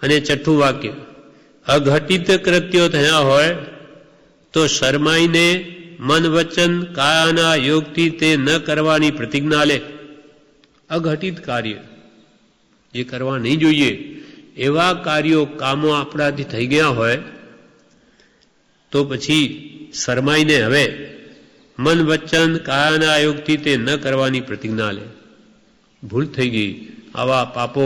અને છઠ્ઠું વાક્ય, અઘટિત કૃત્યો થયા હોય તો શરમાઈને મન વચન કાયાના યોગથી તે ન કરવાની પ્રતિજ્ઞા લે. અઘટિત કાર્ય જે કરવા નહીં જોઈએ એવા કાર્યો કામો આપણાથી થઈ ગયા હોય તો પછી શરમાઈને હવે મન વચન કાયાના યોગથી તે ન કરવાની પ્રતિજ્ઞા લે. ભૂલ થઈ ગઈ, આવા પાપો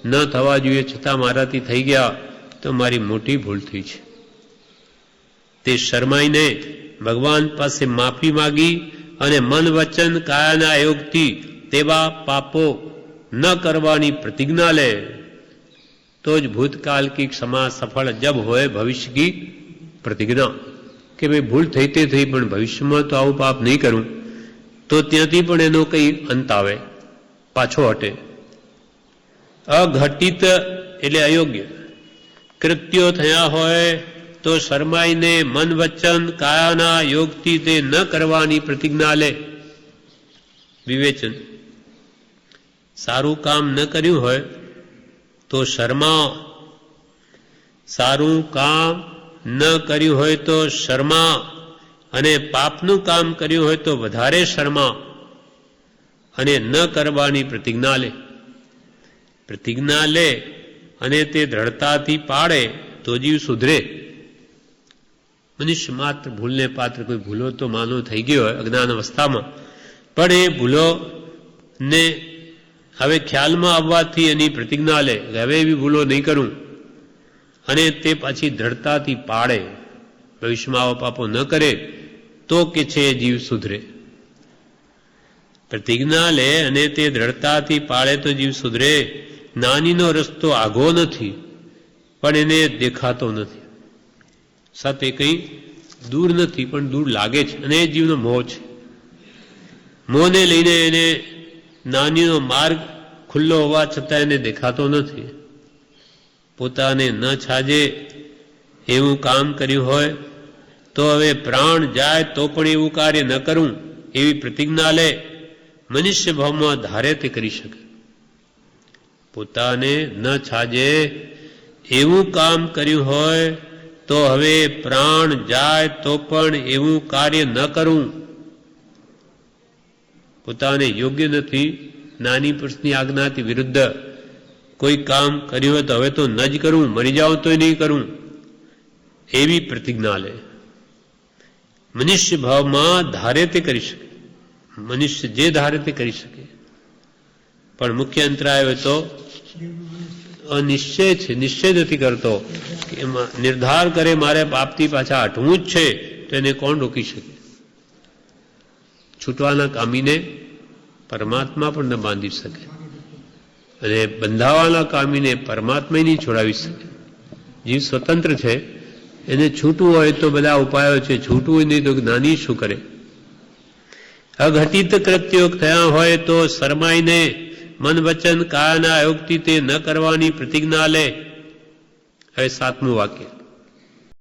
ન થવા જોઈએ છતાં મારાથી થઈ ગયા તો મારી મોટી ભૂલ થઈ છે. તે શરમાઈને ભગવાન પાસે માફી માગી અને મન વચન કાયાના યોગથી તેવા પાપો ન કરવાની પ્રતિજ્ઞા લે તો જ ભૂતકાલ કી ક્ષમા સફળ જબ હોય ભવિષ્ય કી પ્રતિજ્ઞા. કે ભાઈ ભૂલ થઈ તે થઈ પણ ભવિષ્યમાં તો આવું પાપ નહીં કરું, તો ત્યાંથી પણ એનો કંઈ અંત આવે, પાછો હટે. અઘટિત એટલે અયોગ્ય કૃત્યો થયા હોય તો શરમાઈને મન વચન કાયાના યોગથી તે ન કરવાની પ્રતિજ્ઞા લે. વિવેચન, સારું કામ ન કર્યું હોય તો શરમા, સારું કામ ન કર્યું હોય તો શરમા, અને પાપનું કામ કર્યું હોય તો વધારે શરમા, અને ન કરવાની પ્રતિજ્ઞા લે. પ્રતિજ્ઞા લે અને તે દ્રઢતાથી પાડે તો જીવ સુધરે. મનુષ્ય માત્ર ભૂલને પાત્ર, કોઈ ભૂલો તો માનો થઈ ગયો હોય અજ્ઞાન અવસ્થામાં, પણ એ ભૂલોને હવે ખ્યાલમાં આવવાથી એની પ્રતિજ્ઞા લે કે હવે એવી ભૂલો નહીં કરું, અને તે પાછી દ્રઢતાથી પાડે, ભવિષ્યમાં આવા પાપો ન કરે તો કે છે એ જીવ સુધરે. પ્રતિજ્ઞા લે અને તે દ્રઢતાથી પાડે તો જીવ સુધરે. નાનીનો રસ્તો આઘો નથી પણ એને દેખાતો નથી. સાથે કંઈ દૂર નથી પણ દૂર લાગે છે, અને એ જીવનો મોહ છે. મોહને લઈને એને નાનીનો માર્ગ ખુલ્લો હોવા છતાં એને દેખાતો નથી. પોતાને ન છાજે એવું કામ કર્યું હોય તો હવે પ્રાણ જાય તો પણ એવું કાર્ય ન કરું એવી પ્રતિજ્ઞા લે. મનુષ્ય ભાવમાં ધારે તે કરી શકે. પોતાને ન છાજે એવું કામ કર્યું હોય તો હવે પ્રાણ જાય તો પણ એવું કાર્ય ન કરું. પોતાને યોગ્ય નથી, નાની પુરુષની આજ્ઞાથી વિરુદ્ધ કોઈ કામ કર્યું હોય તો હવે તો ન જ કરું, મરી જાઉં તોય નહીં કરું એવી પ્રતિજ્ઞા લે. મનુષ્ય ભાવમાં ધારે તે કરી શકે, મનુષ્ય જે ધારે તે કરી શકે, પણ મુખ્ય અંતરાય હોય તો અનિશ્ચય છે, નિશ્ચય નથી કરતો. એમાં નિર્ધાર કરે મારે પાપથી પાછા હટવું જ છે તો એને કોણ રોકી શકે? છૂટવાના કામીને પરમાત્મા પણ ન બાંધી શકે, અને બંધાવાના કામીને પરમાત્મા નહીં છોડાવી શકે. જીવ સ્વતંત્ર છે, એને છૂટવું હોય તો બધા ઉપાયો છે, છૂટવું હોય નહીં તો જ્ઞાની શું કરે? અઘટિત કૃત્યો થયા હોય તો શરમાઈને મન વચન કાયાના યોગથી તે ન કરવાની પ્રતિજ્ઞા લે. હવે 7મું વાક્ય,